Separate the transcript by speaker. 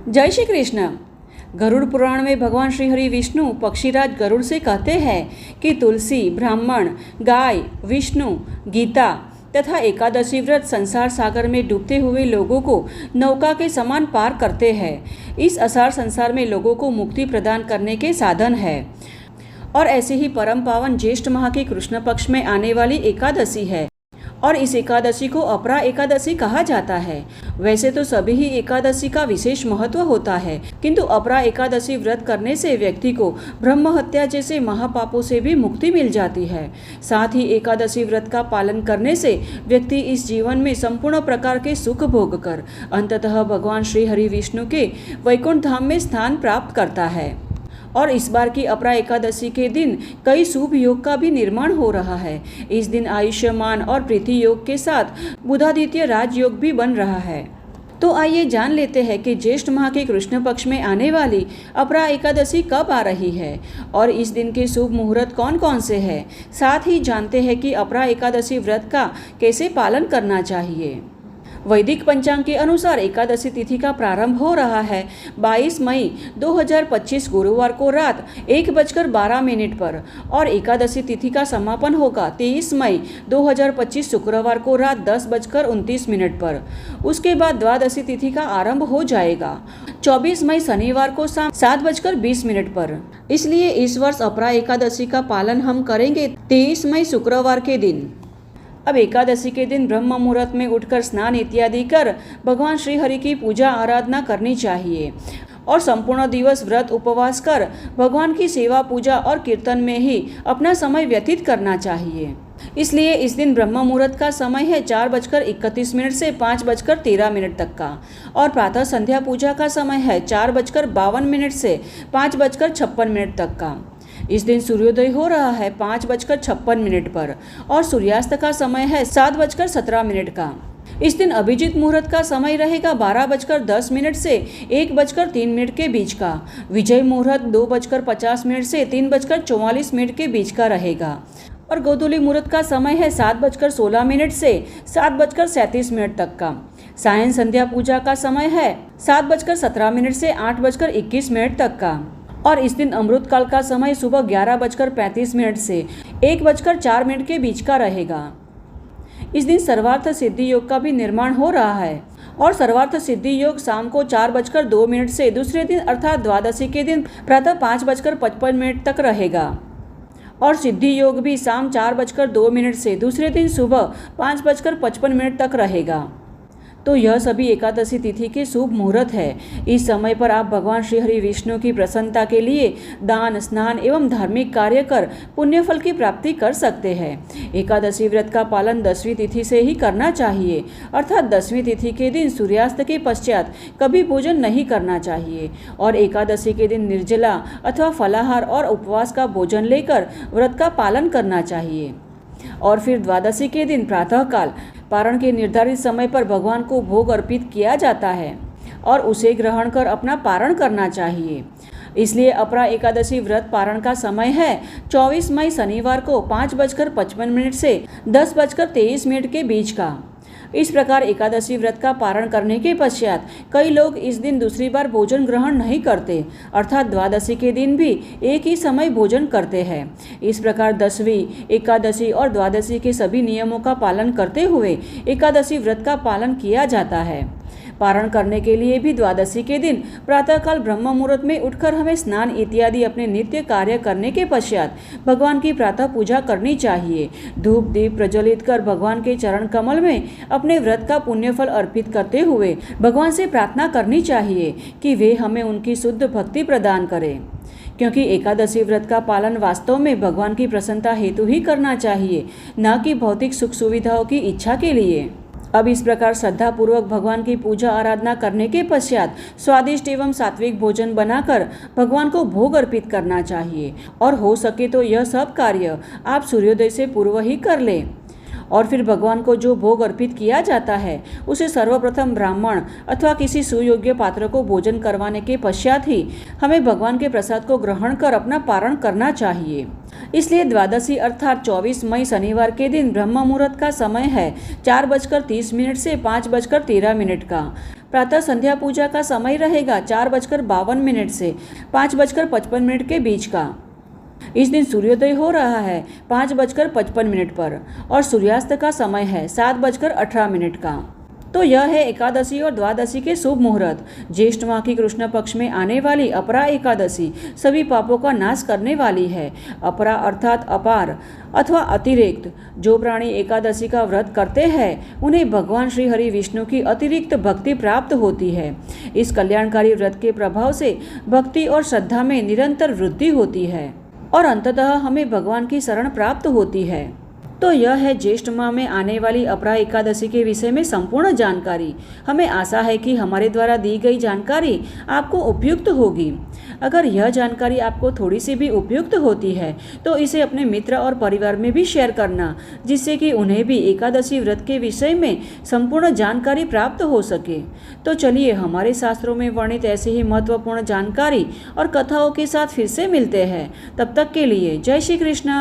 Speaker 1: जय श्री कृष्ण। गरुड़ पुराण में भगवान श्री हरि विष्णु पक्षीराज गरुड़ से कहते हैं कि तुलसी, ब्राह्मण, गाय, विष्णु, गीता तथा एकादशी व्रत संसार सागर में डूबते हुए लोगों को नौका के समान पार करते हैं। इस असार संसार में लोगों को मुक्ति प्रदान करने के साधन है। और ऐसे ही परम पावन ज्येष्ठ माह की कृष्ण पक्ष में आने वाली एकादशी है और इस एकादशी को अपरा एकादशी कहा जाता है। वैसे तो सभी ही एकादशी का विशेष महत्व होता है, किंतु अपरा एकादशी व्रत करने से व्यक्ति को ब्रह्म हत्या जैसे महापापों से भी मुक्ति मिल जाती है। साथ ही एकादशी व्रत का पालन करने से व्यक्ति इस जीवन में संपूर्ण प्रकार के सुख भोग कर अंततः भगवान श्री हरि विष्णु के वैकुंठ धाम में स्थान प्राप्त करता है। और इस बार की अपरा एकादशी के दिन कई शुभ योग का भी निर्माण हो रहा है। इस दिन आयुष्मान और प्रीति योग के साथ बुधादित्य राजयोग भी बन रहा है। तो आइए जान लेते हैं कि ज्येष्ठ माह के कृष्ण पक्ष में आने वाली अपरा एकादशी कब आ रही है और इस दिन के शुभ मुहूर्त कौन कौन से हैं। साथ ही जानते हैं कि अपरा एकादशी व्रत का कैसे पालन करना चाहिए। वैदिक पंचांग के अनुसार एकादशी तिथि का प्रारंभ हो रहा है 22 मई 2025 गुरुवार को रात 1:12 पर और एकादशी तिथि का समापन होगा 23 मई 2025 शुक्रवार को रात 10:29 पर। उसके बाद द्वादशी तिथि का आरंभ हो जाएगा 24 मई शनिवार को शाम 7:20 पर। इसलिए इस वर्ष अपरा एकादशी का पालन हम करेंगे 23 मई शुक्रवार के दिन। अब एकादशी के दिन ब्रह्म मुहूर्त में उठकर स्नान इत्यादि कर भगवान श्री हरि की पूजा आराधना करनी चाहिए और संपूर्ण दिवस व्रत उपवास कर भगवान की सेवा पूजा और कीर्तन में ही अपना समय व्यतीत करना चाहिए। इसलिए इस दिन ब्रह्म मुहूर्त का समय है 4:31 से 5:13 तक का और प्रातः संध्या पूजा का समय है 4:52 से 5:56 तक का। इस दिन सूर्योदय हो रहा है 5:56 पर और सूर्यास्त का समय है 7:17 का। इस दिन अभिजीत मुहूर्त का समय रहेगा 12:10 से 1:03 के बीच का। विजय मुहूर्त 2:50 से 3:44 के बीच का रहेगा और गोधूली मुहूर्त का समय है 7:16 से 7:37 तक का। सायं संध्या पूजा का समय है 7:17 से 8:21 तक का और इस दिन अमृत काल का समय सुबह 11:35 से 1:04 के बीच का रहेगा। इस दिन सर्वार्थ सिद्धि योग का भी निर्माण हो रहा है और सर्वार्थ सिद्धि योग शाम को 4:02 से दूसरे दिन अर्थात द्वादशी के दिन प्रातः 5:55 तक रहेगा और सिद्धि योग भी शाम 4:02 से दूसरे दिन सुबह 5:55 तक रहेगा। तो यह सभी एकादशी तिथि के शुभ मुहूर्त है। इस समय पर आप भगवान श्री हरि विष्णु की प्रसन्नता के लिए दान, स्नान एवं धार्मिक कार्य कर पुण्य फल की प्राप्ति कर सकते हैं। एकादशी व्रत का पालन 10वीं तिथि से ही करना चाहिए अर्थात 10वीं तिथि के दिन सूर्यास्त के पश्चात कभी भोजन नहीं करना चाहिए और एकादशी के दिन निर्जला अथवा फलाहार और उपवास का भोजन लेकर व्रत का पालन करना चाहिए। और फिर द्वादशी के दिन प्रातःकाल पारण के निर्धारित समय पर भगवान को भोग अर्पित किया जाता है और उसे ग्रहण कर अपना पारण करना चाहिए। इसलिए अपरा एकादशी व्रत पारण का समय है 24 मई शनिवार को 5:55 से 10:23 के बीच का। इस प्रकार एकादशी व्रत का पारण करने के पश्चात कई लोग इस दिन दूसरी बार भोजन ग्रहण नहीं करते अर्थात द्वादशी के दिन भी एक ही समय भोजन करते हैं। इस प्रकार 10वीं एकादशी और द्वादशी के सभी नियमों का पालन करते हुए एकादशी व्रत का पालन किया जाता है। पारण करने के लिए भी द्वादशी के दिन प्रातःकाल ब्रह्म मुहूर्त में उठकर हमें स्नान इत्यादि अपने नित्य कार्य करने के पश्चात भगवान की प्रातः पूजा करनी चाहिए। धूप दीप प्रज्वलित कर भगवान के चरण कमल में अपने व्रत का पुण्य फल अर्पित करते हुए भगवान से प्रार्थना करनी चाहिए कि वे हमें उनकी शुद्ध भक्ति प्रदान करें, क्योंकि एकादशी व्रत का पालन वास्तव में भगवान की प्रसन्नता हेतु ही करना चाहिए, न कि भौतिक सुख सुविधाओं की इच्छा के लिए। अब इस प्रकार श्रद्धापूर्वक भगवान की पूजा आराधना करने के पश्चात स्वादिष्ट एवं सात्विक भोजन बनाकर भगवान को भोग अर्पित करना चाहिए और हो सके तो यह सब कार्य आप सूर्योदय से पूर्व ही कर लें। और फिर भगवान को जो भोग अर्पित किया जाता है उसे सर्वप्रथम ब्राह्मण अथवा किसी सुयोग्य पात्र को भोजन करवाने के पश्चात ही हमें भगवान के प्रसाद को ग्रहण कर अपना पारण करना चाहिए। इसलिए द्वादशी अर्थात 24 मई शनिवार के दिन ब्रह्म मुहूर्त का समय है 4:30 से 5:13 का। प्रातः संध्या पूजा का समय रहेगा 4:52 से 5:55 के बीच का। इस दिन सूर्योदय हो रहा है 5:55 पर और सूर्यास्त का समय है 7:18 का। तो यह है एकादशी और द्वादशी के शुभ मुहूर्त। ज्येष्ठ माह की कृष्ण पक्ष में आने वाली अपरा एकादशी सभी पापों का नाश करने वाली है। अपरा अर्थात अपार अथवा अतिरिक्त। जो प्राणी एकादशी का व्रत करते हैं उन्हें भगवान श्री हरि विष्णु की अतिरिक्त भक्ति प्राप्त होती है। इस कल्याणकारी व्रत के प्रभाव से भक्ति और श्रद्धा में निरंतर वृद्धि होती है और अंततः हमें भगवान की शरण प्राप्त होती है। तो यह है ज्येष्ठ माह में आने वाली अपरा एकादशी के विषय में संपूर्ण जानकारी। हमें आशा है कि हमारे द्वारा दी गई जानकारी आपको उपयुक्त होगी। अगर यह जानकारी आपको थोड़ी सी भी उपयुक्त होती है तो इसे अपने मित्र और परिवार में भी शेयर करना, जिससे कि उन्हें भी एकादशी व्रत के विषय में संपूर्ण जानकारी प्राप्त हो सके। तो चलिए हमारे शास्त्रों में वर्णित ऐसे ही महत्वपूर्ण जानकारी और कथाओं के साथ फिर से मिलते हैं। तब तक के लिए जय श्री कृष्ण।